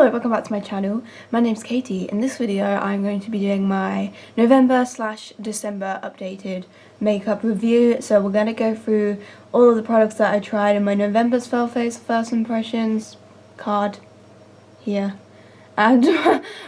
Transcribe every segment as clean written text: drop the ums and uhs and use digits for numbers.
Hello, welcome back to my channel. My name's Katie. In this video I'm going to be doing my November/December updated makeup review. So we're going to go through all of the products that I tried in my November's Fell Face First Impressions card here, and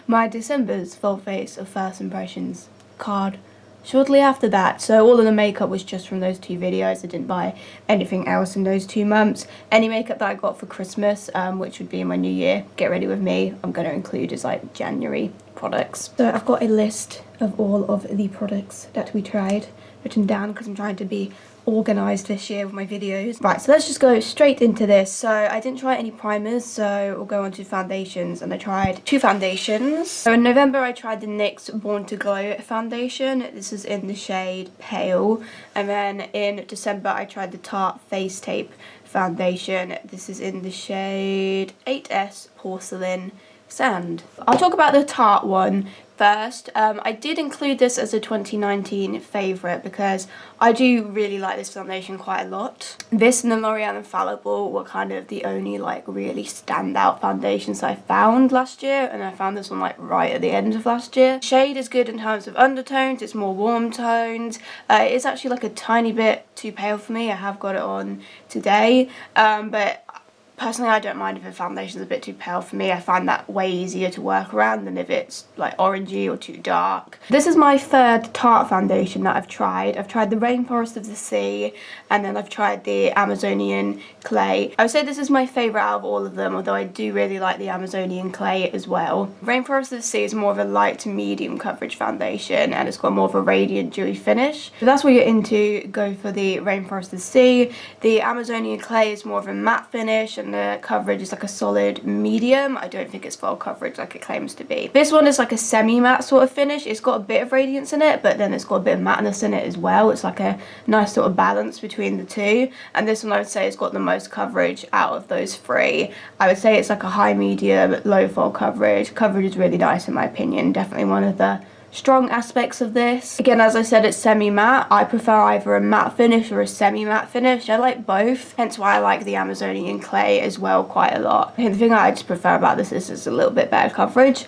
my December's Fell Face of First Impressions card shortly after that. So all of the makeup was just from those two videos. I didn't buy anything else in those 2 months. Any makeup that I got for Christmas, which would be in my new year, get ready with me, I'm going to include as like January products. So I've got a list of all of the products that we tried written down because I'm trying to be organised this year with my videos. Right, so let's just go straight into this. So I didn't try any primers, so we'll go on to foundations, and I tried 2 foundations. So in November I tried the NYX Born to Glow foundation. This is in the shade Pale. And then in December I tried the Tarte Face Tape foundation. This is in the shade 8S Porcelain Sand. I'll talk about the Tarte one first. I did include this as a 2019 favourite because I do really like this foundation quite a lot. This and the L'Oreal Infallible were kind of the only like really standout foundations I found last year, and I found this one like right at the end of last year. Shade is good in terms of undertones, it's more warm toned. It is actually like a tiny bit too pale for me. I have got it on today, but personally, I don't mind if a foundation is a bit too pale for me. I find that way easier to work around than if it's like orangey or too dark. This is my third Tarte foundation that I've tried. I've tried the Rainforest of the Sea, and then I've tried the Amazonian Clay. I would say this is my favourite out of all of them, although I do really like the Amazonian Clay as well. Rainforest of the Sea is more of a light to medium coverage foundation, and it's got more of a radiant dewy finish. If that's what you're into, go for the Rainforest of the Sea. The Amazonian Clay is more of a matte finish, and the coverage is like a solid medium. I don't think it's full coverage like it claims to be. This one is like a semi-matte sort of finish. It's got a bit of radiance in it, but then it's got a bit of matteness in it as well. It's like a nice sort of balance between the two. And this one I would say has got the most coverage out of those 3. I would say it's like a high, medium, low full coverage. Coverage is really nice in my opinion. Definitely one of the strong aspects of this. Again, as I said, it's semi-matte. I prefer either a matte finish or a semi-matte finish. I like both, hence why I like the Amazonian Clay as well quite a lot. And the thing I just prefer about this is it's a little bit better coverage.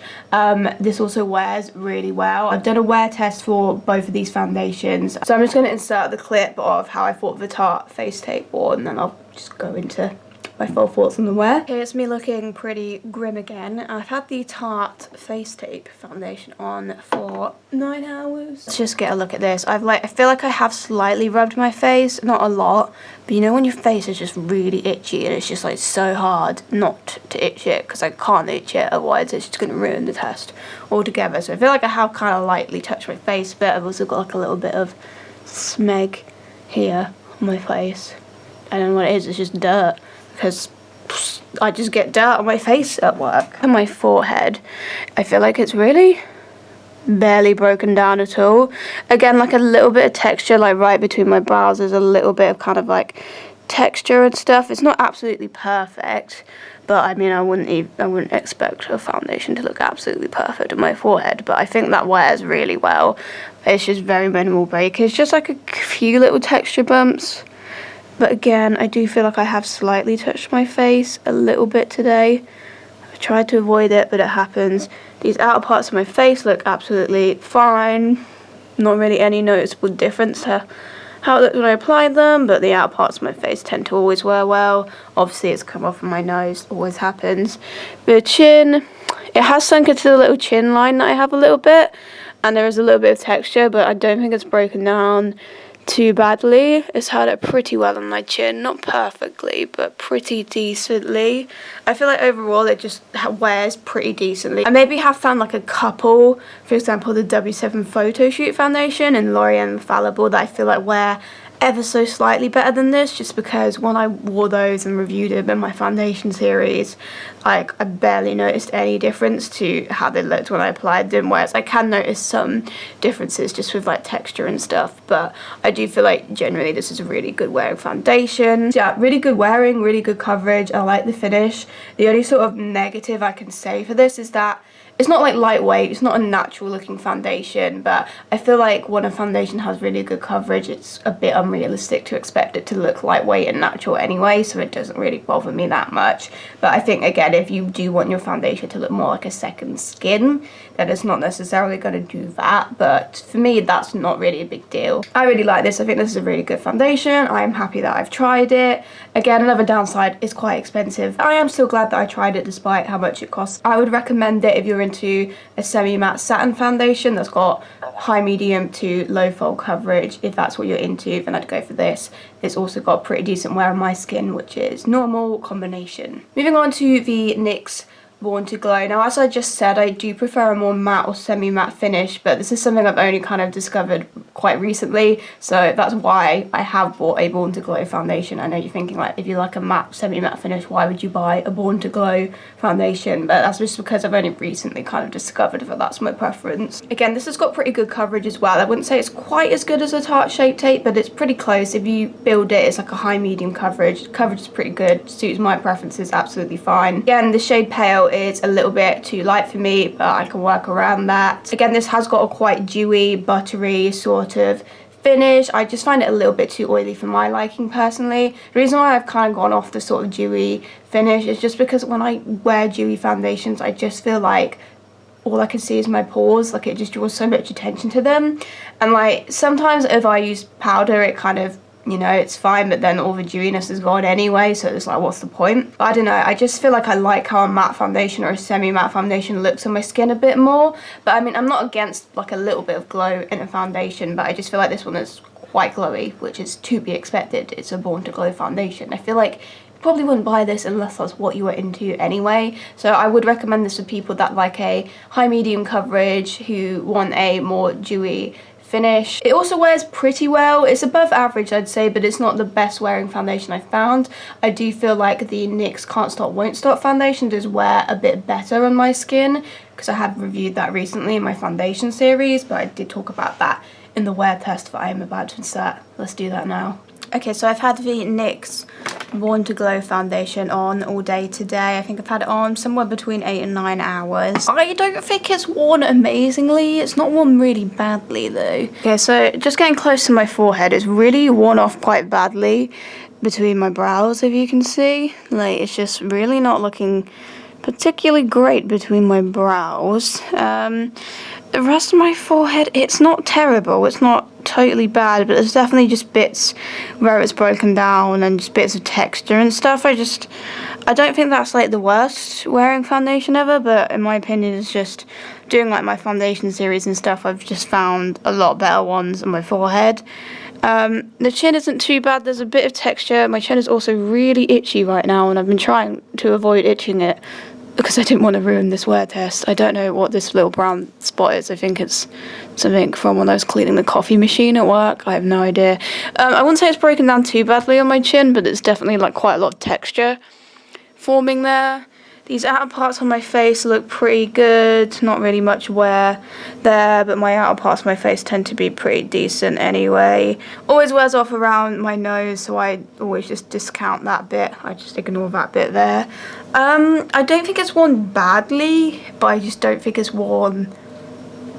This also wears really well. I've done a wear test for both of these foundations, so I'm just going to insert the clip of how I thought the Tarte Face Tape wore, and then I'll just go into my full thoughts on the wear. Here's me looking pretty grim again. I've had the Tarte Face Tape foundation on for 9 hours. Let's just get a look at this. I feel like I have slightly rubbed my face, not a lot, but you know when your face is just really itchy and it's just like so hard not to itch it, because I can't itch it, otherwise it's just going to ruin the test altogether. So I feel like I have kind of lightly touched my face, but I've also got like a little bit of smeg here on my face. I don't know what it is, it's just dirt, because I just get dirt on my face at work. And my forehead, I feel like it's really barely broken down at all. Again, like a little bit of texture, like right between my brows, there's a little bit of kind of like texture and stuff. It's not absolutely perfect, but I mean, I wouldn't expect a foundation to look absolutely perfect on my forehead, but I think that wears really well. It's just very minimal breakage, just like a few little texture bumps. But again, I do feel like I have slightly touched my face a little bit today. I've tried to avoid it, but it happens. These outer parts of my face look absolutely fine. Not really any noticeable difference to how it looked when I applied them, but the outer parts of my face tend to always wear well. Obviously, it's come off of my nose, always happens. The chin, it has sunk into the little chin line that I have a little bit, and there is a little bit of texture, but I don't think it's broken down too badly. It's held up pretty well on my chin, not perfectly, but pretty decently. I feel like overall it just wears pretty decently. I maybe have found like a couple, for example the W7 Photo Shoot foundation and L'Oreal Infallible, that I feel like wear ever so slightly better than this, just because when I wore those and reviewed them in my foundation series, like I barely noticed any difference to how they looked when I applied them, whereas I can notice some differences just with like texture and stuff. But I do feel like generally this is a really good wearing foundation. So yeah, really good wearing, really good coverage. I like the finish. The only sort of negative I can say for this is that it's not like lightweight, it's not a natural looking foundation, but I feel like when a foundation has really good coverage, it's a bit unrealistic to expect it to look lightweight and natural anyway, so it doesn't really bother me that much. But I think again, if you do want your foundation to look more like a second skin, then it's not necessarily going to do that, but for me that's not really a big deal. I really like this. I think this is a really good foundation. I am happy that I've tried it. Again, another downside, it's quite expensive. I am still glad that I tried it despite how much it costs. I would recommend it if you're into a semi-matte satin foundation that's got high, medium to low fold coverage. If that's what you're into, then I'd go for this. It's also got pretty decent wear on my skin, which is normal combination. Moving on to the NYX Born to Glow. Now, as I just said, I do prefer a more matte or semi-matte finish, but this is something I've only kind of discovered quite recently, so that's why I have bought a Born to Glow foundation. I know you're thinking, like, if you like a matte, semi-matte finish, why would you buy a Born to Glow foundation? But that's just because I've only recently kind of discovered that that's my preference. Again, this has got pretty good coverage as well. I wouldn't say it's quite as good as a Tarte Shape Tape, but it's pretty close. If you build it, it's like a high medium coverage. Coverage is pretty good, suits my preferences absolutely fine. Again, the shade Pale is a little bit too light for me, but I can work around that. Again, this has got a quite dewy, buttery sort of finish. I just find it a little bit too oily for my liking personally. The reason why I've kind of gone off the sort of dewy finish is just because when I wear dewy foundations, I just feel like all I can see is my pores. Like, it just draws so much attention to them. And like, sometimes if I use powder, it kind of, you know, it's fine, but then all the dewiness is gone anyway, so it's like, what's the point? But I don't know, I just feel like I like how a matte foundation or a semi-matte foundation looks on my skin a bit more. But I mean, I'm not against like a little bit of glow in a foundation, but I just feel like this one is quite glowy, which is to be expected. It's a Born to Glow foundation. I feel like you probably wouldn't buy this unless that's what you were into anyway, so I would recommend this for people that like a high medium coverage, who want a more dewy finish. It also wears pretty well. It's above average, I'd say, but it's not the best wearing foundation I've found. I do feel like the NYX Can't Stop Won't Stop foundation does wear a bit better on my skin, because I have reviewed that recently in my foundation series, but I did talk about that in the wear test that I am about to insert. Let's do that now. Okay, so I've had the NYX Born to Glow foundation on all day today. I think I've had it on somewhere between 8 and 9 hours. I don't think it's worn amazingly. It's not worn really badly though. Okay, so just getting close to my forehead, it's really worn off quite badly between my brows, if you can see. Like, it's just really not looking particularly great between my brows. The rest of my forehead, it's not terrible, it's not totally bad, but there's definitely just bits where it's broken down and just bits of texture and stuff. I don't think that's like the worst wearing foundation ever, but in my opinion, it's just doing like my foundation series and stuff, I've just found a lot better ones on my forehead. The chin isn't too bad. There's a bit of texture. My chin is also really itchy right now, and I've been trying to avoid itching it because I didn't want to ruin this wear test. I don't know what this little brown spot is. I think it's something from when I was cleaning the coffee machine at work. I have no idea. I wouldn't say it's broken down too badly on my chin, but it's definitely like quite a lot of texture forming there. These outer parts on my face look pretty good. Not really much wear there, but my outer parts of my face tend to be pretty decent anyway. Always wears off around my nose, so I always just discount that bit. I just ignore that bit there. I don't think it's worn badly, but I just don't think it's worn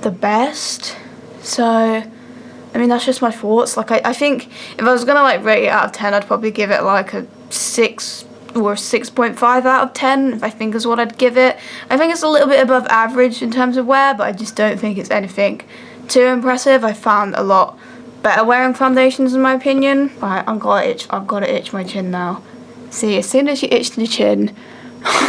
the best. So, I mean, that's just my thoughts. Like, I think if I was gonna like rate it out of 10, I'd probably give it like a 6 or 6.5 out of 10, I think is what I'd give it. I think it's a little bit above average in terms of wear, but I just don't think it's anything too impressive. I found a lot better wearing foundations in my opinion. Right, I've got to itch my chin now. See, as soon as you itch the chin,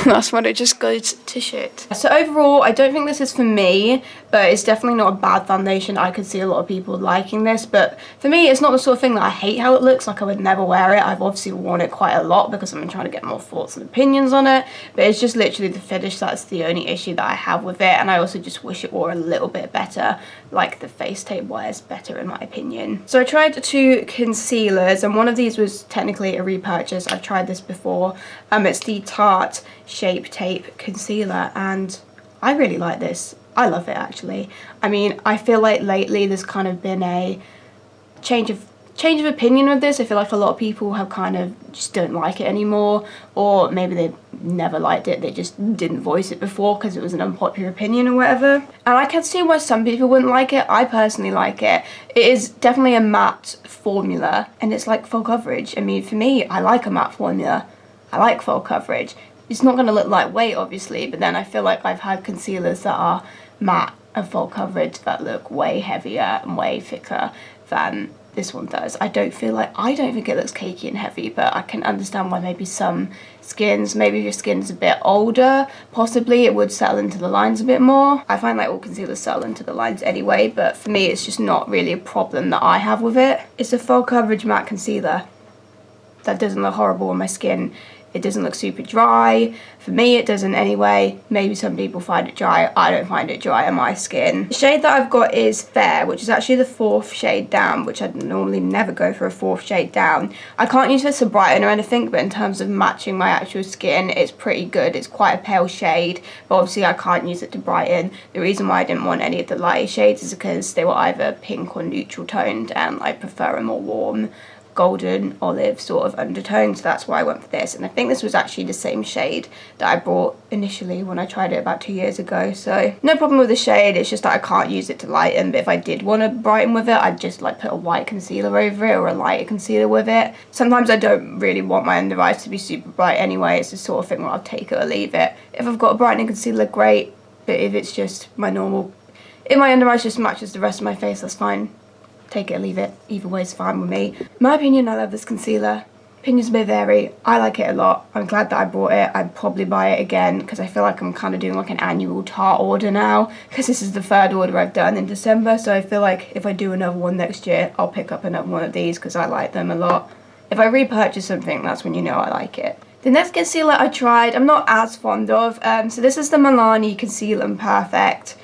that's when it just goes to shit. So overall, I don't think this is for me, but it's definitely not a bad foundation. I could see a lot of people liking this, but for me, it's not the sort of thing that I hate how it looks. Like, I would never wear it. I've obviously worn it quite a lot because I've been trying to get more thoughts and opinions on it, but it's just literally the finish that's the only issue that I have with it, and I also just wish it wore a little bit better. Like, the face tape wears better in my opinion. So I tried 2 concealers, and one of these was technically a repurchase. I've tried this before. It's the Tarte Shape Tape Concealer, and I really like this. I love it actually. I mean, I feel like lately there's kind of been a change of opinion with this. I feel like a lot of people have kind of just don't like it anymore, or maybe they never liked it, they just didn't voice it before because it was an unpopular opinion or whatever. And I can see why some people wouldn't like it. I personally like it. It is definitely a matte formula, and it's like full coverage. I mean, for me, I like a matte formula. I like full coverage. it's not going to look lightweight obviously, but then I feel like I've had concealers that are matte and full coverage that look way heavier and way thicker than this one does. I don't think it looks cakey and heavy, but I can understand why maybe some skins, maybe if your skin's a bit older, possibly it would settle into the lines a bit more. I find like all concealers settle into the lines anyway, but for me it's just not really a problem that I have with it. It's a full coverage matte concealer that doesn't look horrible on my skin. It doesn't look super dry. For me, it doesn't anyway. Maybe some people find it dry. I don't find it dry on my skin. The shade that I've got is Fair, which is actually the 4th shade down, which I'd normally never go for a 4th shade down. I can't use this to brighten or anything, but in terms of matching my actual skin, it's pretty good. It's quite a pale shade, but obviously I can't use it to brighten. The reason why I didn't want any of the lighter shades is because they were either pink or neutral toned, and I prefer a more warm, golden olive sort of undertone, so that's why I went for this. And I think this was actually the same shade that I bought initially when I tried it about 2 years ago, so no problem with the shade. It's just that I can't use it to lighten, but if I did want to brighten with it, I'd just like put a white concealer over it or a lighter concealer with it. Sometimes I don't really want my under eyes to be super bright anyway. It's the sort of thing where I'll take it or leave it. If I've got a brightening concealer, great, but if it's just my normal, if my under eyes just matches the rest of my face, that's fine. Take it or leave it, either way is fine with me. In my opinion, I love this concealer. Opinions may vary. I like it a lot. I'm glad that I bought it. I'd probably buy it again because I feel like I'm kind of doing like an annual Tarte order now, because this is the 3rd order I've done in December, so I feel like if I do another one next year, I'll pick up another one of these because I like them a lot. If I repurchase something, that's when you know I like it. The next concealer I tried, I'm not as fond of. So this is the Milani Conceal and Perfect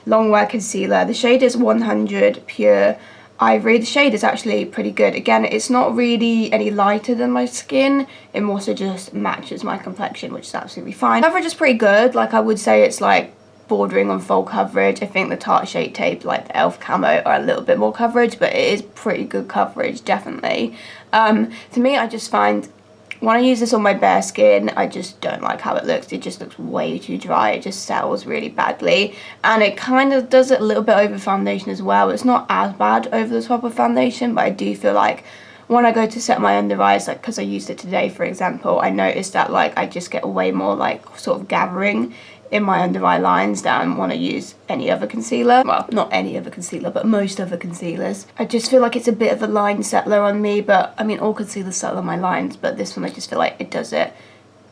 Longwear Concealer. The shade is 100 Pure Ivory. The shade is actually pretty good. Again, it's not really any lighter than my skin. It more so just matches my complexion, which is absolutely fine. Coverage is pretty good. Like, I would say it's like bordering on full coverage. I think the Tarte Shape Tape, like the e.l.f. Camo, are a little bit more coverage, but it is pretty good coverage, definitely. To me, I just find when I use this on my bare skin, I just don't like how it looks. It just looks way too dry. It just settles really badly. And it kind of does it a little bit over foundation as well. It's not as bad over the top of foundation, but I do feel like when I go to set my under eyes, like because I used it today, for example, I noticed that like I just get way more like sort of gathering in my under eye lines than when I use any other concealer. Well, not any other concealer, but most other concealers. I just feel like it's a bit of a line settler on me, but I mean all concealers settle on my lines, but this one I just feel like it does it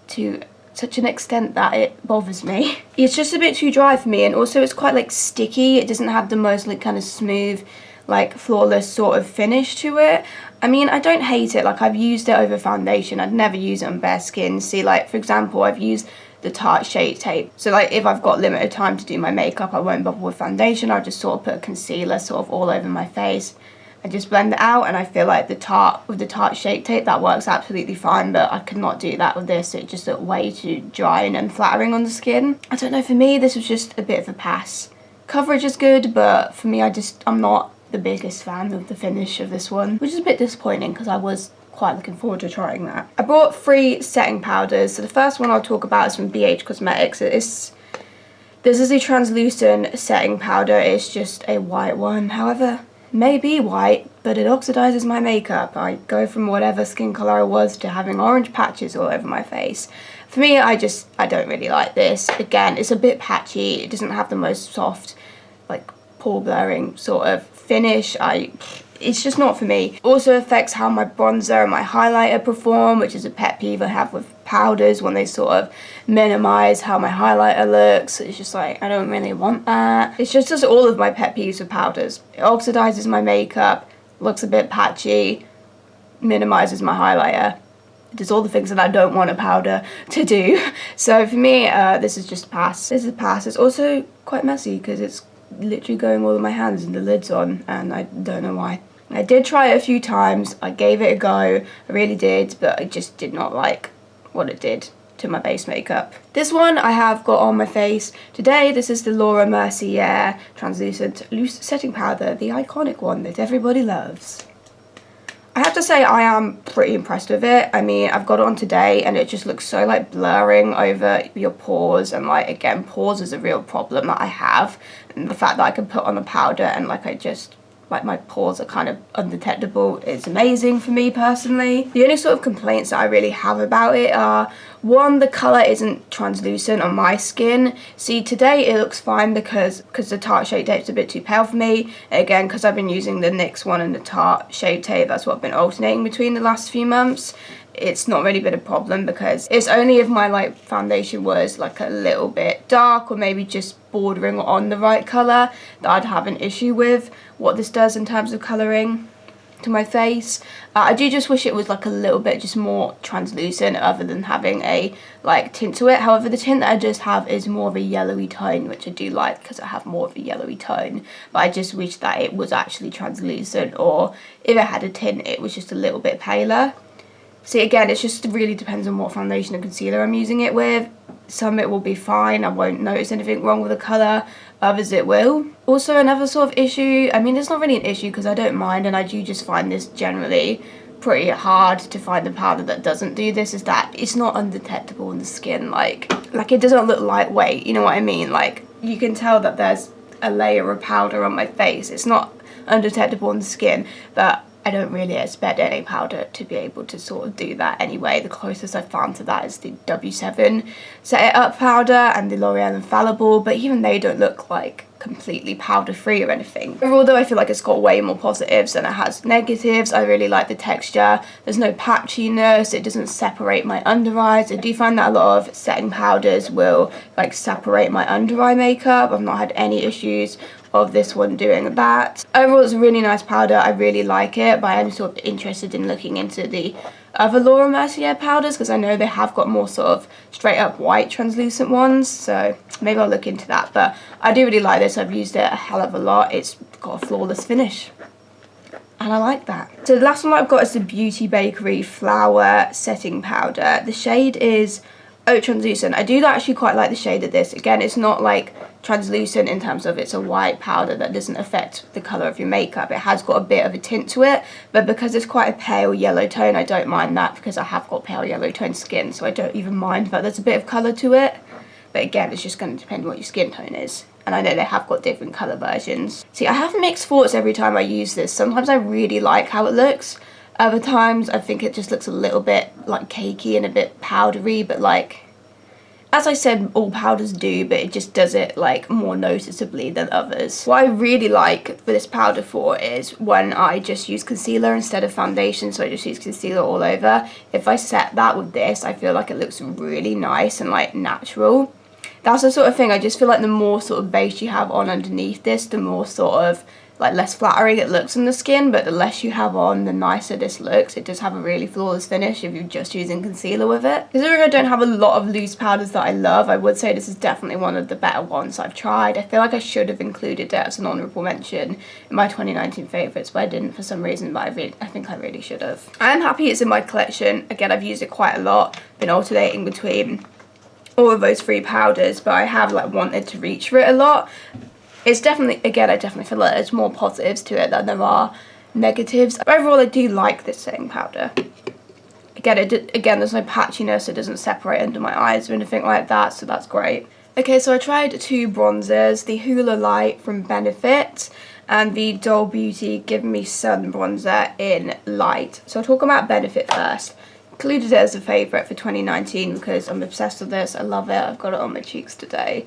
to such an extent that it bothers me. It's just a bit too dry for me, and also it's quite like sticky. It doesn't have the most like kind of smooth, like flawless sort of finish to it. I mean, I don't hate it. Like, I've used it over foundation. I'd never use it on bare skin. See, like for example, I've used the Tarte Shape Tape. So like if I've got limited time to do my makeup, I won't bother with foundation. I'll just sort of put a concealer sort of all over my face and just blend it out. And I feel like with the Tarte Shape Tape, that works absolutely fine, but I could not do that with this. It just looked way too dry and unflattering on the skin. I don't know, for me this was just a bit of a pass. Coverage is good, but for me I'm not the biggest fan of the finish of this one, which is a bit disappointing because I was quite looking forward to trying that. I bought 3 setting powders. So the first one I'll talk about is from BH Cosmetics. This is a translucent setting powder. It's just a white one. However, it may be white, but it oxidizes my makeup. I go from whatever skin color I was to having orange patches all over my face. For me, I don't really like this. Again, it's a bit patchy. It doesn't have the most soft, like pore blurring sort of finish. It's just not for me. Also affects how my bronzer and my highlighter perform, which is a pet peeve I have with powders when they sort of minimize how my highlighter looks. It's just like, I don't really want that. It's just all of my pet peeves with powders. It oxidizes my makeup, looks a bit patchy, minimizes my highlighter. It does all the things that I don't want a powder to do. So for me, this is just a pass. This is a pass. It's also quite messy because it's literally going all in my hands and the lid's on, and I don't know why. I did try it a few times. I gave it a go. I really did, but I just did not like what it did to my base makeup. This one I have got on my face today. This is the Laura Mercier Translucent Loose Setting Powder, the iconic one that everybody loves. I have to say I am pretty impressed with it. I mean, I've got it on today and it just looks so like blurring over your pores, and like again, pores is a real problem that I have, and the fact that I can put on the powder and like I just like my pores are kind of undetectable. It's amazing for me personally. The only sort of complaints that I really have about it are, one, the colour isn't translucent on my skin. See, today it looks fine because the Tarte Shade Tape's a bit too pale for me. Again, because I've been using the NYX one and the Tarte Shade Tape, that's what I've been alternating between the last few months. It's not really been a problem because it's only if my like foundation was like a little bit dark or maybe just bordering on the right colour that I'd have an issue with what this does in terms of colouring to my face. I do just wish it was like a little bit just more translucent other than having a like tint to it. However, the tint that I just have is more of a yellowy tone, which I do like because I have more of a yellowy tone, but I just wish that it was actually translucent, or if it had a tint it was just a little bit paler. See, again, it just really depends on what foundation and concealer I'm using it with. Some it will be fine, I won't notice anything wrong with the colour, others it will. Also, another sort of issue, I mean, it's not really an issue because I don't mind, and I do just find this generally pretty hard to find a powder that doesn't do this, is that it's not undetectable in the skin. Like it doesn't look lightweight, you know what I mean? Like, you can tell that there's a layer of powder on my face. It's not undetectable in the skin, but I don't really expect any powder to be able to sort of do that anyway. The closest I've found to that is the W7 Set It Up powder and the L'Oreal Infallible, but even they don't look like completely powder free or anything. Overall though, I feel like it's got way more positives than it has negatives. I really like the texture. There's no patchiness, it doesn't separate my under eyes. I do find that a lot of setting powders will like separate my under eye makeup. I've not had any issues of this one doing that. Overall, it's a really nice powder. I really like it, but I am sort of interested in looking into the other Laura Mercier powders because I know they have got more sort of straight up white translucent ones, so maybe I'll look into that. But I do really like this. I've used it a hell of a lot. It's got a flawless finish and I like that. So the last one I've got is the Beauty Bakerie Flower Setting Powder. The shade is Haute Translucent. I do actually quite like the shade of this. Again, it's not like translucent in terms of it's a white powder that doesn't affect the colour of your makeup. It has got a bit of a tint to it, but because it's quite a pale yellow tone, I don't mind that because I have got pale yellow tone skin, so I don't even mind that there's a bit of colour to it. But again, it's just going to depend on what your skin tone is. And I know they have got different colour versions. See, I have mixed thoughts every time I use this. Sometimes I really like how it looks. Other times I think it just looks a little bit like cakey and a bit powdery, but like, as I said, all powders do, but it just does it like more noticeably than others. What I really like for this powder for is when I just use concealer instead of foundation, so I just use concealer all over. If I set that with this, I feel like it looks really nice and like natural. That's the sort of thing, I just feel like the more sort of base you have on underneath this, the more sort of like less flattering it looks on the skin, but the less you have on, the nicer this looks. It does have a really flawless finish if you're just using concealer with it. Considering I don't have a lot of loose powders that I love, I would say this is definitely one of the better ones I've tried. I feel like I should have included it as an honourable mention in my 2019 favourites, but I didn't for some reason, but I think I really should have. I am happy it's in my collection. Again, I've used it quite a lot, been alternating between all of those three powders, but I have like wanted to reach for it a lot. It's definitely, again, I definitely feel like there's more positives to it than there are negatives. Overall, I do like this setting powder. Again, there's no patchiness, it doesn't separate under my eyes or anything like that, so that's great. Okay, so I tried two bronzers, the Hoola Light from Benefit and the Doll Beauty Give Me Sun bronzer in Light. So I'll talk about Benefit first. Included it as a favourite for 2019 because I'm obsessed with this, I love it, I've got it on my cheeks today.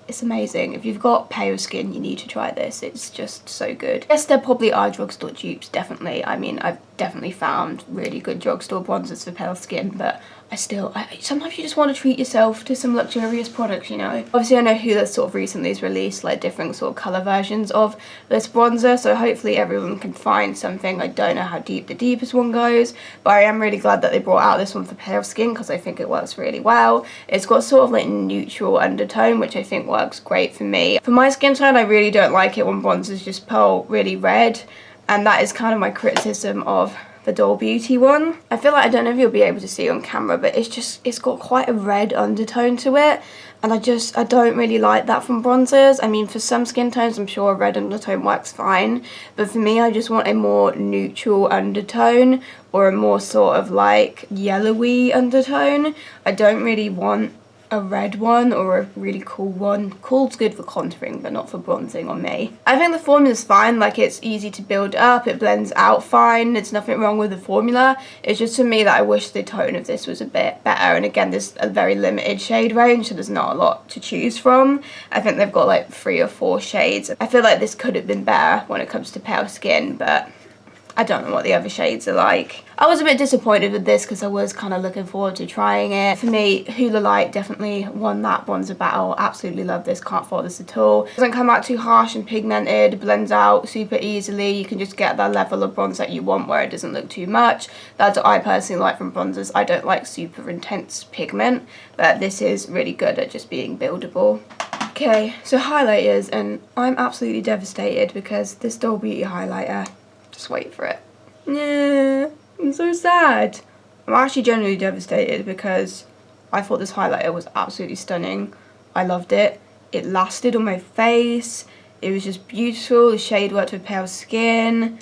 It's amazing. If you've got pale skin, you need to try this. It's just so good. Yes, there probably are drugstore dupes, definitely. I mean, I've definitely found really good drugstore bronzers for pale skin, but sometimes you just want to treat yourself to some luxurious products, you know. Obviously, I know Hoola sort of recently has released like different sort of colour versions of this bronzer, so hopefully everyone can find something. I don't know how deep the deepest one goes, but I am really glad that they brought out this one for pale skin because I think it works really well. It's got sort of like neutral undertone, which I think works great for me. For my skin tone, I really don't like it when bronzers just pull really red, and that is kind of my criticism of the Doll Beauty one. I feel like, I don't know if you'll be able to see on camera, but it's got quite a red undertone to it, and I don't really like that from bronzers. I mean, for some skin tones I'm sure a red undertone works fine, but for me I just want a more neutral undertone or a more sort of like yellowy undertone. I don't really want a red one or a really cool one. Cool's good for contouring but not for bronzing on me. I think the formula's fine, like it's easy to build up, it blends out fine, there's nothing wrong with the formula. It's just for me that I wish the tone of this was a bit better, and again there's a very limited shade range, so there's not a lot to choose from. I think they've got like 3 or 4 shades. I feel like this could have been better when it comes to pale skin, but I don't know what the other shades are like. I was a bit disappointed with this because I was kind of looking forward to trying it. For me, Hula Light definitely won that bronzer battle. Absolutely love this, can't fault this at all. Doesn't come out too harsh and pigmented, blends out super easily. You can just get that level of bronze that you want where it doesn't look too much. That's what I personally like from bronzers. I don't like super intense pigment, but this is really good at just being buildable. Okay, so highlighters, and I'm absolutely devastated because this Doll Beauty highlighter, just wait for it. Yeah, I'm so sad. I'm actually genuinely devastated because I thought this highlighter was absolutely stunning. I loved it. It lasted on my face. It was just beautiful. The shade worked with pale skin.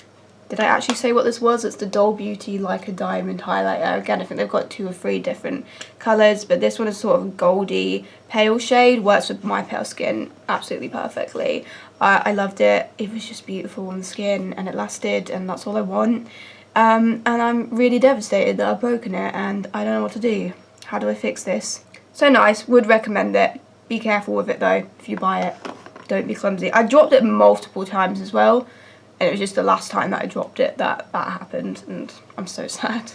Did I actually say what this was? It's the Doll Beauty Like a Diamond highlighter. Again, I think they've got 2 or 3 different colours, but this one is sort of a goldy pale shade. Works with my pale skin absolutely perfectly. I loved it. It was just beautiful on the skin and it lasted, and that's all I want. And I'm really devastated that I've broken it and I don't know what to do. How do I fix this? So nice, would recommend it. Be careful with it though if you buy it. Don't be clumsy. I dropped it multiple times as well, and it was just the last time that I dropped it that happened, and I'm so sad.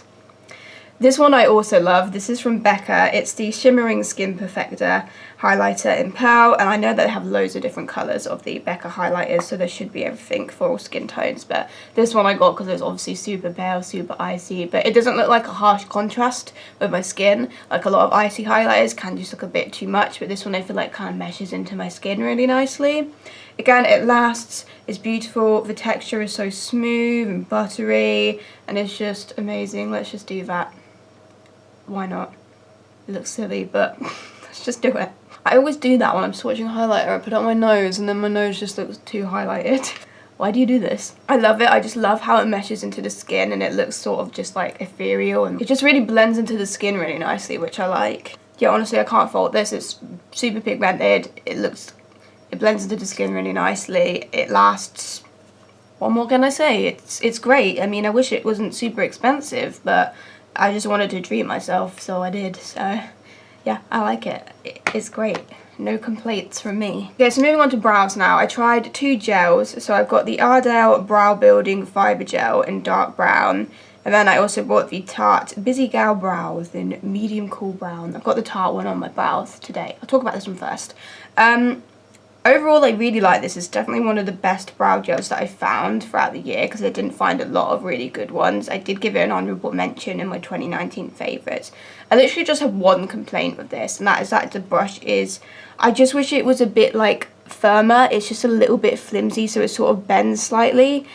This one I also love. This is from Becca. It's the Shimmering Skin Perfector highlighter in Pearl, and I know that they have loads of different colours of the Becca highlighters, so there should be everything for all skin tones, but this one I got because it's obviously super pale, super icy, but it doesn't look like a harsh contrast with my skin. Like a lot of icy highlighters can just look a bit too much, but this one I feel like kind of meshes into my skin really nicely. Again, it lasts, it's beautiful, the texture is so smooth and buttery, and it's just amazing. Let's just do that. Why not? It looks silly, but let's just do it. I always do that when I'm swatching highlighter. I put it on my nose and then my nose just looks too highlighted. Why do you do this? I love it. I just love how it meshes into the skin and it looks sort of just like ethereal, and it just really blends into the skin really nicely, which I like. Yeah, honestly, I can't fault this. It's super pigmented. It blends into the skin really nicely. It lasts. What more can I say? It's great. I mean, I wish it wasn't super expensive, but I just wanted to treat myself, so I did. So yeah, I like it. It's great. No complaints from me. Okay, so moving on to brows now. I tried 2 gels. So I've got the Ardell Brow Building Fiber Gel in dark brown, and then I also bought the Tarte Busy Gal Brows in medium cool brown. I've got the Tarte one on my brows today. I'll talk about this one first. Overall, I really like this. It's definitely one of the best brow gels that I found throughout the year because I didn't find a lot of really good ones. I did give it an honourable mention in my 2019 favourites. I literally just have one complaint with this, and that is that the brush is... I just wish it was a bit, like, firmer. It's just a little bit flimsy, so it sort of bends slightly.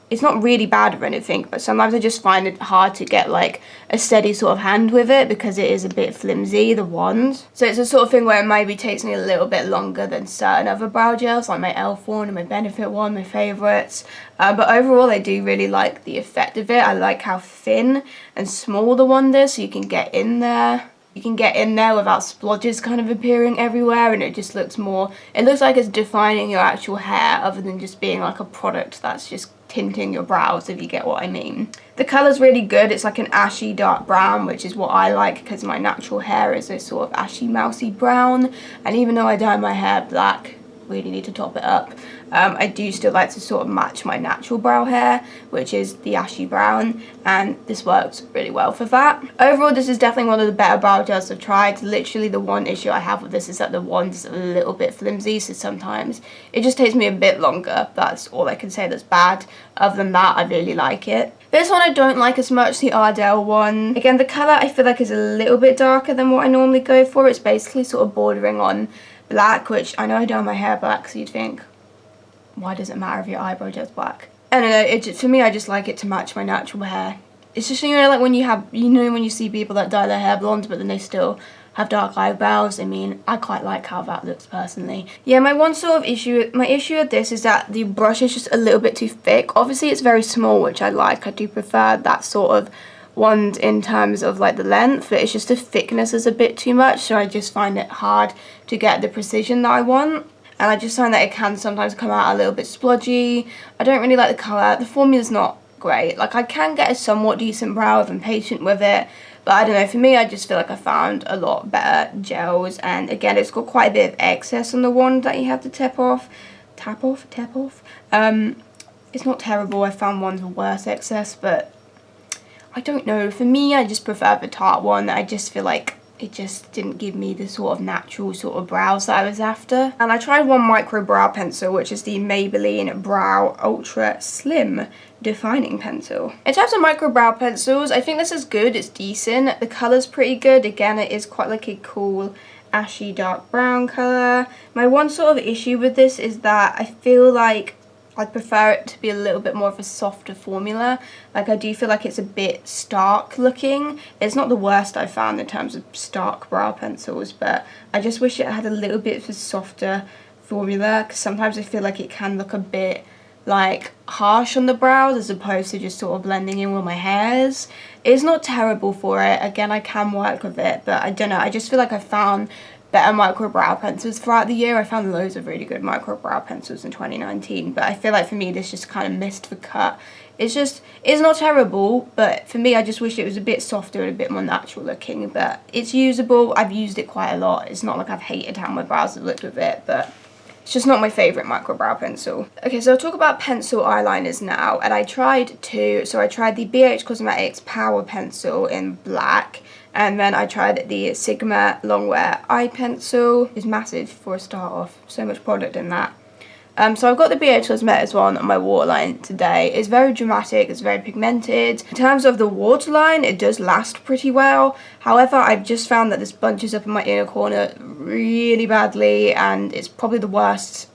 It's not really bad or anything, but sometimes I just find it hard to get like a steady sort of hand with it because it is a bit flimsy, the wand. So it's a sort of thing where it maybe takes me a little bit longer than certain other brow gels, like my e.l.f. one and my Benefit one, my favourites. But overall, I do really like the effect of it. I like how thin and small the wand is, so you can get in there. You can get in there without splodges kind of appearing everywhere, and it just looks more... It looks like it's defining your actual hair other than just being like a product that's just tinting your brows, if you get what I mean. The colour's really good. It's like an ashy dark brown, which is what I like because my natural hair is a sort of ashy mousy brown, and even though I dye my hair black, really need to top it up, I do still like to sort of match my natural brow hair, which is the ashy brown, and this works really well for that. Overall, this is definitely one of the better brow gels I've tried. Literally the one issue I have with this is that the wand is a little bit flimsy, so sometimes it just takes me a bit longer. That's all I can say that's bad. Other than that, I really like it. This one I don't like as much, the Ardell one. Again, the colour I feel like is a little bit darker than what I normally go for. It's basically sort of bordering on black, which I know I dye my hair black, so you'd think, why does it matter if your eyebrow gel's black? I don't know, for me, I just like it to match my natural hair. It's just, you know, like when you have, you know, when you see people that dye their hair blonde, but then they still have dark eyebrows. I mean, I quite like how that looks personally. Yeah, my issue with this is that the brush is just a little bit too thick. Obviously, it's very small, which I like. I do prefer that sort of wand in terms of like the length, but it's just the thickness is a bit too much, so I just find it hard to get the precision that I want. And I just find that it can sometimes come out a little bit splodgy. I don't really like the colour. The formula's not great. Like, I can get a somewhat decent brow if I'm patient with it, but I don't know, for me I just feel like I found a lot better gels. And again, it's got quite a bit of excess on the wand that you have to tap off. It's not terrible. I found ones with worse excess, but I don't know. For me, I just prefer the Tarte one. I just feel like it just didn't give me the sort of natural sort of brows that I was after. And I tried one micro brow pencil, which is the Maybelline Brow Ultra Slim Defining Pencil. In terms of micro brow pencils, I think this is good. It's decent. The colour's pretty good. Again, it is quite like a cool ashy dark brown colour. My one sort of issue with this is that I feel like I'd prefer it to be a little bit more of a softer formula. Like, I do feel like it's a bit stark looking. It's not the worst I've found in terms of stark brow pencils, but I just wish it had a little bit of a softer formula, because sometimes I feel like it can look a bit like harsh on the brows as opposed to just sort of blending in with my hairs. It's not terrible for it. Again, I can work with it, but I don't know. I just feel like I found better micro brow pencils throughout the year. I found loads of really good micro brow pencils in 2019, but I feel like for me this just kind of missed the cut. It's not terrible, but for me I just wish it was a bit softer and a bit more natural looking, but it's usable. I've used it quite a lot. It's not like I've hated how my brows have looked with it, but it's just not my favourite micro brow pencil. Okay, so I'll talk about pencil eyeliners now, and I tried two. So I tried the BH Cosmetics Power Pencil in black, and then I tried the Sigma Longwear Eye Pencil. It's massive for a start off, so much product in that. So I've got the BH Cosmetics one on my waterline today. It's very dramatic, it's very pigmented. In terms of the waterline, it does last pretty well. However, I've just found that this bunches up in my inner corner really badly, and it's probably the worst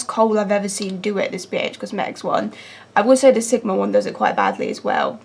kohl I've ever seen do it, this BH Cosmetics one. I would say the Sigma one does it quite badly as well.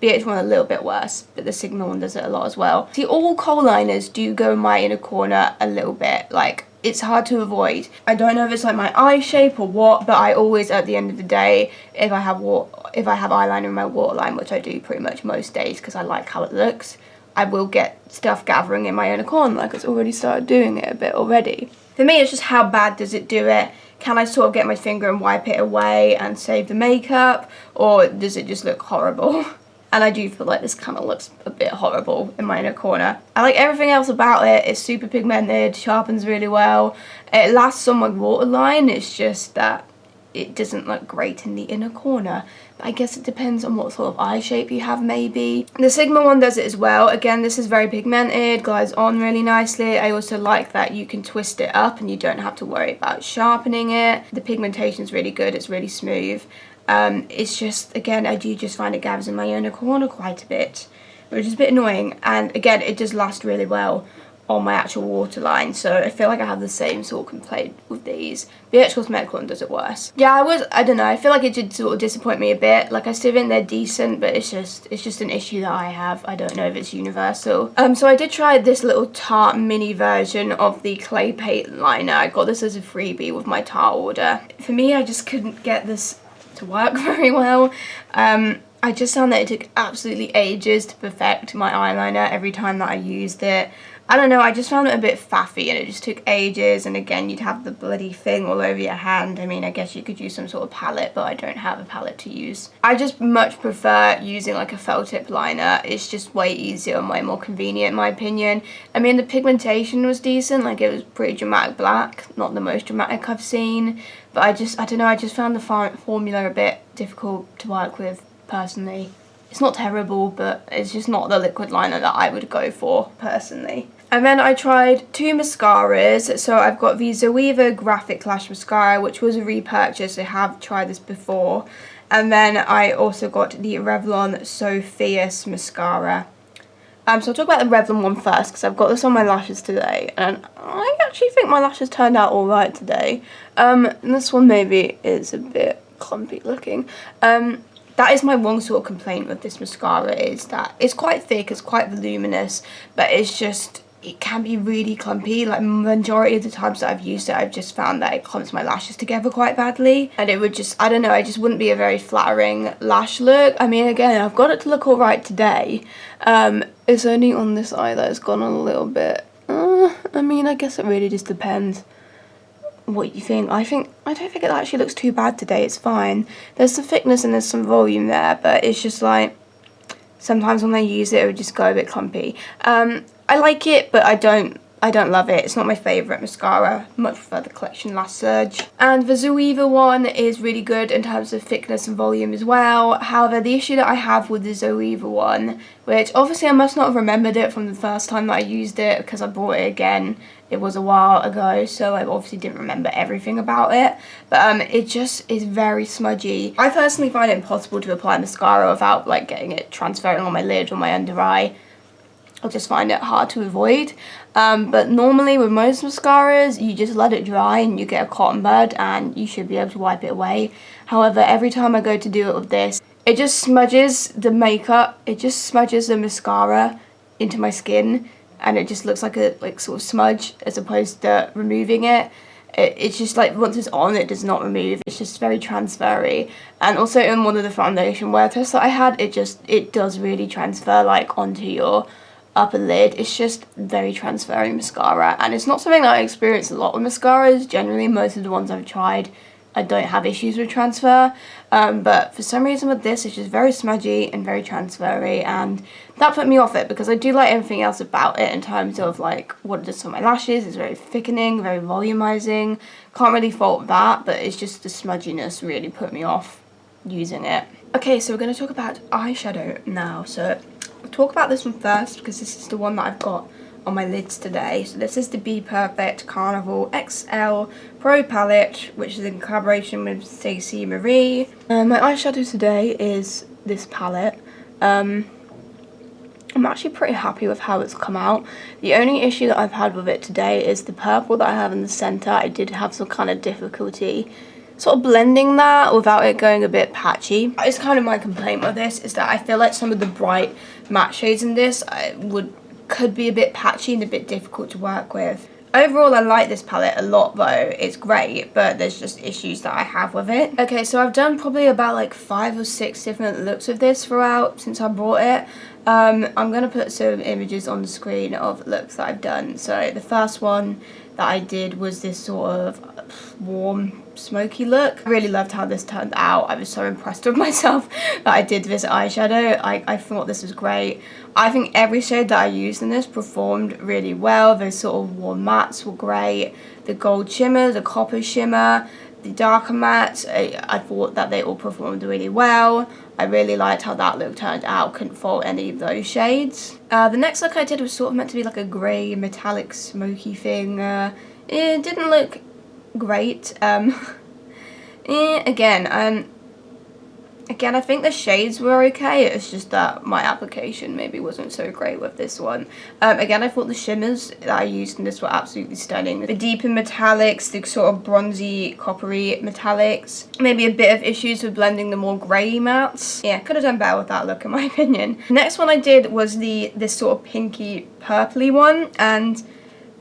BH one a little bit worse, but the Sigma one does it a lot as well. See, all kohl liners do go in my inner corner a little bit. Like, it's hard to avoid. I don't know if it's like my eye shape or what, but I always, at the end of the day, if I have eyeliner in my waterline, which I do pretty much most days because I like how it looks, I will get stuff gathering in my inner corner. Like, it's already started doing it a bit already. For me, it's just how bad does it do it? Can I sort of get my finger and wipe it away and save the makeup, or does it just look horrible? And I do feel like this kind of looks a bit horrible in my inner corner. I like everything else about it. It's super pigmented, sharpens really well. It lasts on my waterline. It's just that it doesn't look great in the inner corner. But I guess it depends on what sort of eye shape you have, maybe. The Sigma one does it as well. Again, this is very pigmented, glides on really nicely. I also like that you can twist it up and you don't have to worry about sharpening it. The pigmentation is really good. It's really smooth. It's just, again, I do just find it gathers in my inner corner quite a bit, which is a bit annoying. And again, it does last really well on my actual waterline, so I feel like I have the same sort of complaint with these. The BH Cosmetics one does it worse. Yeah, I don't know, I feel like it did sort of disappoint me a bit. Like, I still think they're decent, but it's just an issue that I have. I don't know if it's universal. So I did try this little Tarte mini version of the clay paint liner. I got this as a freebie with my Tarte order. For me, I just couldn't get this to work very well. I just found that it took absolutely ages to perfect my eyeliner every time that I used it. I don't know, I just found it a bit faffy and it just took ages, and again, you'd have the bloody thing all over your hand. I mean, I guess you could use some sort of palette, but I don't have a palette to use. I just much prefer using like a felt tip liner. It's just way easier and way more convenient in my opinion. I mean, the pigmentation was decent, like it was pretty dramatic black, not the most dramatic I've seen, but I don't know, I just found the formula a bit difficult to work with personally. It's not terrible, but it's just not the liquid liner that I would go for personally. And then I tried two mascaras. So I've got the Zoeva Graphic Lash Mascara, which was a repurchase. I have tried this before. And then I also got the Revlon So Fierce Mascara. So I'll talk about the Revlon one first, because I've got this on my lashes today, and I actually think my lashes turned out alright today. This one maybe is a bit clumpy looking. That is my one sort of complaint with this mascara, is that it's quite thick, it's quite voluminous, but it's just, it can be really clumpy. Like, majority of the times that I've used it, I've just found that it clumps my lashes together quite badly, and it would just, I don't know, it just wouldn't be a very flattering lash look. I mean, again, I've got it to look alright today. It's only on this eye that it's gone on a little bit. I mean, I guess it really just depends what you think. I don't think it actually looks too bad today. It's fine. There's some thickness and there's some volume there, but it's just like, sometimes when I use it, it would just go a bit clumpy. I like it, but I don't love it. It's not my favourite mascara. Much prefer the Collection Last Surge. And the Zoeva one is really good in terms of thickness and volume as well. However, the issue that I have with the Zoeva one, which obviously I must not have remembered it from the first time that I used it because I bought it again. It was a while ago, so I obviously didn't remember everything about it. But it just is very smudgy. I personally find it impossible to apply mascara without like getting it transferring on my lid or my under eye. I just find it hard to avoid. But normally with most mascaras, you just let it dry and you get a cotton bud and you should be able to wipe it away. However, every time I go to do it with this, it just smudges the makeup, it just smudges the mascara into my skin, and it just looks like a sort of smudge as opposed to removing it. It's just like, once it's on, it does not remove. It's just very transfery. And also in one of the foundation wear tests that I had, it does really transfer like onto your upper lid. It's just very transferring mascara, and it's not something that I experience a lot with mascaras. Generally, most of the ones I've tried, I don't have issues with transfer, but for some reason with this, it's just very smudgy and very transfery, and that put me off it because I do like everything else about it in terms of like what it does for my lashes. It's very thickening, very volumizing. Can't really fault that, but it's just the smudginess really put me off using it. Okay, so we're going to talk about eyeshadow now. So I'll talk about this one first because this is the one that I've got on my lids today. So this is the Be Perfect Carnival XL Pro Palette, which is in collaboration with Stacey Marie. My eyeshadow today is this palette. I'm actually pretty happy with how it's come out. The only issue that I've had with it today is the purple that I have in the centre. I did have some kind of difficulty sort of blending that without it going a bit patchy. It's kind of my complaint with this, is that I feel like some of the bright matte shades in this could be a bit patchy and a bit difficult to work with. Overall, I like this palette a lot though. It's great, but there's just issues that I have with it. Okay, so I've done probably about like 5 or 6 different looks of this throughout since I bought it. I'm going to put some images on the screen of looks that I've done. So the first one that I did was this sort of warm, smoky look. I really loved how this turned out. I was so impressed with myself that I did this eyeshadow. I thought this was great. I think every shade that I used in this performed really well. Those sort of warm mattes were great. The gold shimmer, the copper shimmer, the darker mattes, I thought that they all performed really well. I really liked how that look turned out. Couldn't fault any of those shades. The next look I did was sort of meant to be like a grey metallic smoky thing. It didn't look great. Again, I think the shades were okay. It's just that my application maybe wasn't so great with this one. Again, I thought the shimmers that I used in this were absolutely stunning. The deeper metallics, the sort of bronzy, coppery metallics. Maybe a bit of issues with blending the more grey mattes. Yeah, could have done better with that look in my opinion. The next one I did was this sort of pinky purpley one, and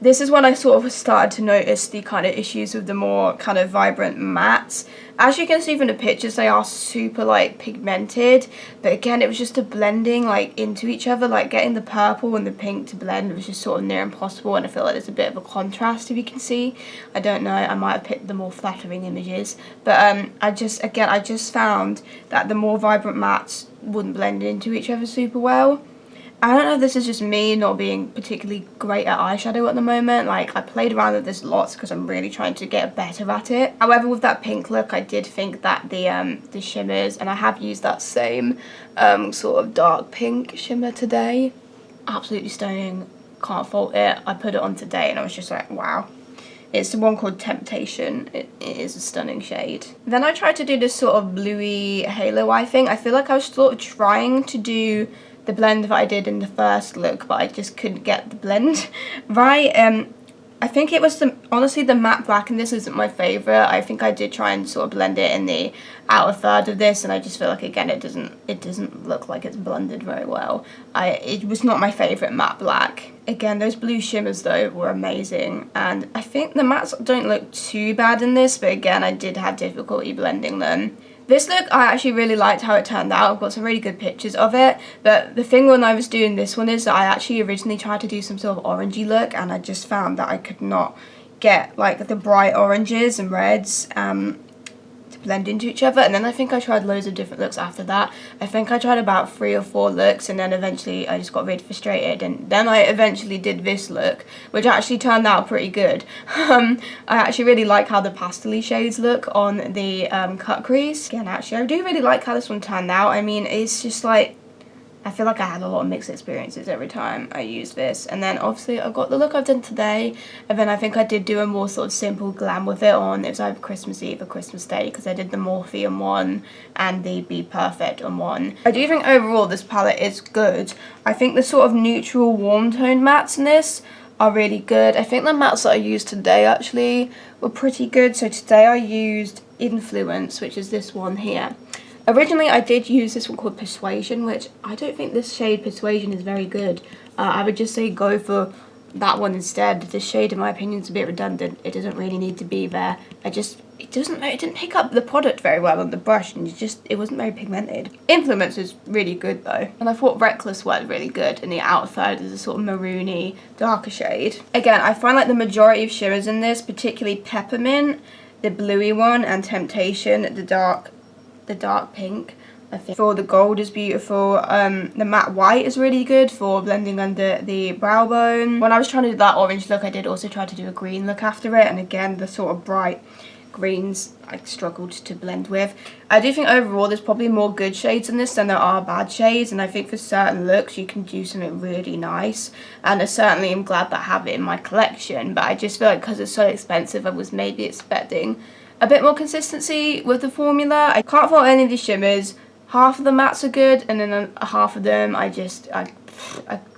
this is when I sort of started to notice the kind of issues with the more kind of vibrant mattes. As you can see from the pictures, they are super like pigmented, but again, it was just the blending like into each other, like getting the purple and the pink to blend was just sort of near impossible, and I feel like there's a bit of a contrast, if you can see. I don't know, I might have picked the more flattering images, but I just found that the more vibrant mattes wouldn't blend into each other super well. I don't know if this is just me not being particularly great at eyeshadow at the moment. Like, I played around with this lots because I'm really trying to get better at it. However, with that pink look, I did think that the shimmers, and I have used that same sort of dark pink shimmer today. Absolutely stunning. Can't fault it. I put it on today and I was just like, wow. It's the one called Temptation. It is a stunning shade. Then I tried to do this sort of bluey halo eye thing. I feel like I was sort of trying to do the blend that I did in the first look, but I just couldn't get the blend right. I think it was honestly the matte black in this isn't my favourite. I think I did try and sort of blend it in the outer third of this, and I just feel like again it doesn't look like it's blended very well. It was not my favourite matte black. Again, those blue shimmers though were amazing, and I think the mattes don't look too bad in this, but again I did have difficulty blending them. This look, I actually really liked how it turned out. I've got some really good pictures of it, but the thing when I was doing this one is that I actually originally tried to do some sort of orangey look, and I just found that I could not get like the bright oranges and reds to blend into each other. And then I think I tried loads of different looks after that. I think I tried about 3 or 4 looks, and then eventually I just got really frustrated, and then I eventually did this look, which actually turned out pretty good. I actually really like how the pastel-y shades look on the cut crease. Again, actually I do really like how this one turned out. I mean, it's just like, I feel like I had a lot of mixed experiences every time I used this. And then obviously I got the look I've done today, and then I think I did do a more sort of simple glam with it on. It was either Christmas Eve or Christmas Day, because I did the Morphe on one and the Be Perfect on one. I do think overall this palette is good. I think the sort of neutral warm toned mattes in this are really good. I think the mattes that I used today actually were pretty good. So today I used Influence, which is this one here. Originally I did use this one called Persuasion, which I don't think this shade Persuasion is very good. I would just say go for that one instead. This shade in my opinion is a bit redundant. It doesn't really need to be there. It didn't pick up the product very well on the brush, and it wasn't very pigmented. Influence is really good though, and I thought Reckless worked really good. In the outer third is a sort of maroony darker shade. Again, I find like the majority of shimmers in this, particularly Peppermint, the bluey one, and Temptation, the dark pink, I think. For the gold is beautiful. The matte white is really good for blending under the brow bone. When I was trying to do that orange look, I did also try to do a green look after it, and again the sort of bright greens I struggled to blend with. I do think overall there's probably more good shades in this than there are bad shades, and I think for certain looks you can do something really nice, and I certainly am glad that I have it in my collection. But I just feel like because it's so expensive I was maybe expecting a bit more consistency with the formula. I can't fault any of these shimmers. Half of the mattes are good, and then half of them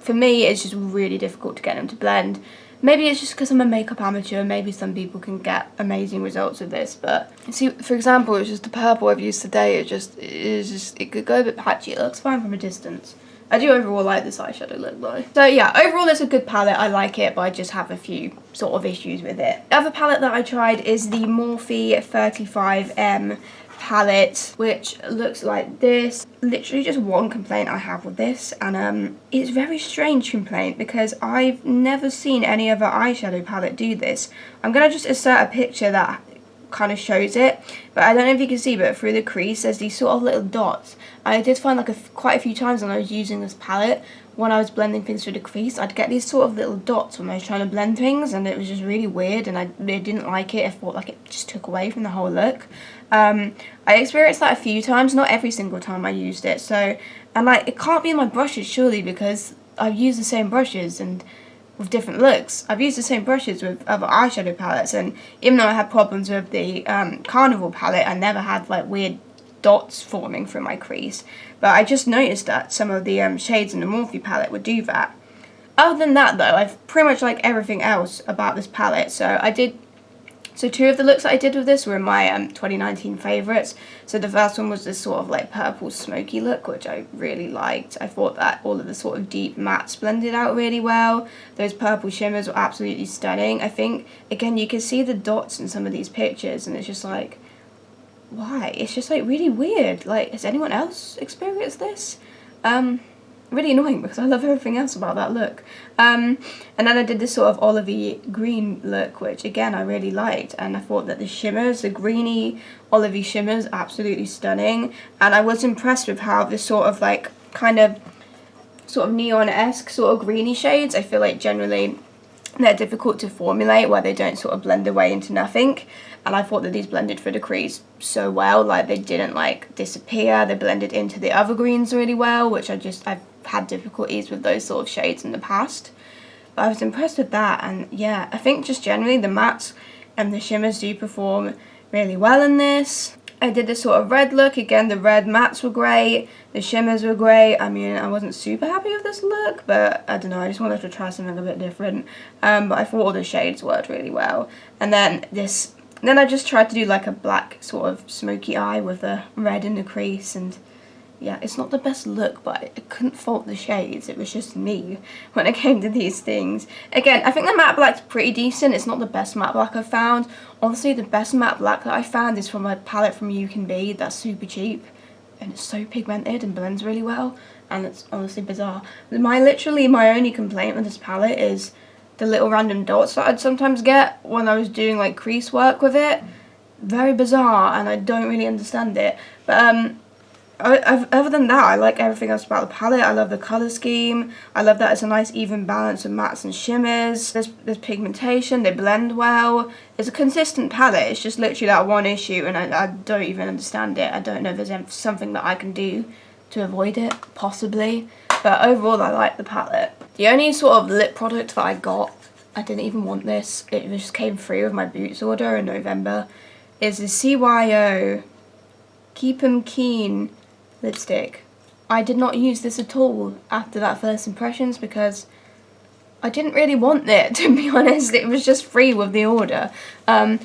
for me it's just really difficult to get them to blend. Maybe it's just because I'm a makeup amateur. Maybe some people can get amazing results with this, but see, for example, it's just the purple I've used today. It could go a bit patchy. It looks fine from a distance. I do overall like this eyeshadow look though. So yeah, overall it's a good palette. I like it, but I just have a few sort of issues with it. The other palette that I tried is the Morphe 35M palette, which looks like this. Literally just one complaint I have with this, and it's a very strange complaint because I've never seen any other eyeshadow palette do this. I'm gonna just insert a picture that kind of shows it, but I don't know if you can see, but through the crease there's these sort of little dots. I did find like quite a few times when I was using this palette, when I was blending things through the crease, I'd get these sort of little dots when I was trying to blend things, and it was just really weird, and I didn't like it. I thought like it just took away from the whole look. I experienced that a few times, not every single time I used it. So, and like it can't be in my brushes surely, because I've used the same brushes and with different looks. I've used the same brushes with other eyeshadow palettes, and even though I had problems with the Carnival palette, I never had like weird dots forming through my crease. But I just noticed that some of the shades in the Morphe palette would do that. Other than that though, I've pretty much like everything else about this palette. So 2 of the looks that I did with this were my 2019 favourites. So the first one was this sort of like purple smoky look, which I really liked. I thought that all of the sort of deep mattes blended out really well. Those purple shimmers were absolutely stunning. I think, again, you can see the dots in some of these pictures, and it's just like, why? It's just like really weird. Like, has anyone else experienced this? Really annoying because I love everything else about that look. And then I did this sort of olivey green look, which again I really liked, and I thought that the shimmers, the greeny olivey shimmers, absolutely stunning. And I was impressed with how this sort of like kind of sort of neon-esque sort of greeny shades, I feel like generally they're difficult to formulate where they don't sort of blend away into nothing, and I thought that these blended through the crease so well. Like they didn't like disappear, they blended into the other greens really well, which I've had difficulties with those sort of shades in the past. But I was impressed with that, and yeah, I think just generally the mattes and the shimmers do perform really well in this. I did this sort of red look. Again, the red mattes were great. The shimmers were great. I mean, I wasn't super happy with this look, but I don't know. I just wanted to try something a bit different. But I thought all the shades worked really well. And then then I just tried to do like a black sort of smoky eye with the red in the crease. And yeah, it's not the best look, but I couldn't fault the shades. It was just me when it came to these things. Again, I think the matte black's pretty decent. It's not the best matte black I've found. Honestly, the best matte black that I found is from a palette from You Can Be. That's super cheap, and it's so pigmented and blends really well, and it's honestly bizarre. Literally my only complaint with this palette is the little random dots that I'd sometimes get when I was doing like crease work with it. Very bizarre, and I don't really understand it. But other than that, I like everything else about the palette. I love the colour scheme. I love that it's a nice even balance of mattes and shimmers. There's pigmentation, they blend well. It's a consistent palette. It's just literally that one issue, and I don't even understand it. I don't know if there's something that I can do to avoid it, possibly. But overall, I like the palette. The only sort of lip product that I got, I didn't even want this, it just came free with my Boots order in November, is the CYO Keep 'em Keen lipstick. I did not use this at all after that first impressions because I didn't really want it, to be honest. It was just free with the order. I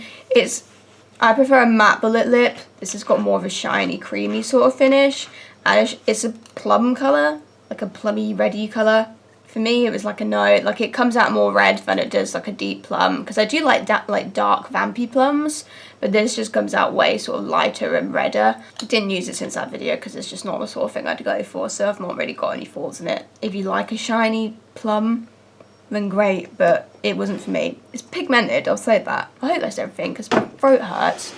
prefer a matte bullet lip. This has got more of a shiny, creamy sort of finish, and it's a plum colour, like a plummy, reddy colour. For me, it was like a no. Like, it comes out more red than it does like a deep plum, because I do like dark vampy plums, but this just comes out way sort of lighter and redder. I didn't use it since that video because it's just not the sort of thing I'd go for, so I've not really got any faults in it. If you like a shiny plum, then great, but it wasn't for me. It's pigmented, I'll say that. I hope that's everything, because my throat hurts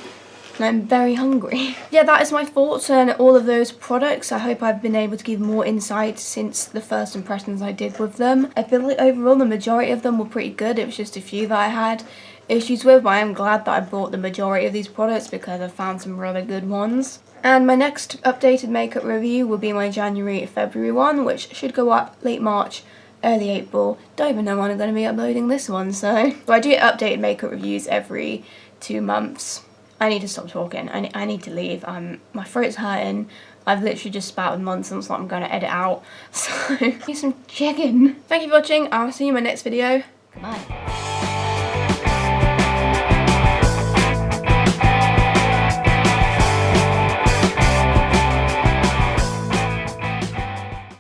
and I'm very hungry. Yeah, that is my thoughts on all of those products. I hope I've been able to give more insight since the first impressions I did with them. I feel like overall the majority of them were pretty good. It was just a few that I had issues with, but I am glad that I bought the majority of these products because I found some really good ones. And my next updated makeup review will be my January-February one, which should go up late March, early April. Don't even know when I'm going to be uploading this one, so I do updated makeup reviews every 2 months. I need to stop talking. I need to leave. My throat's hurting. I've literally just spouted nonsense that I'm going to edit out. So, eat some chicken. Thank you for watching. I'll see you in my next video. Goodbye.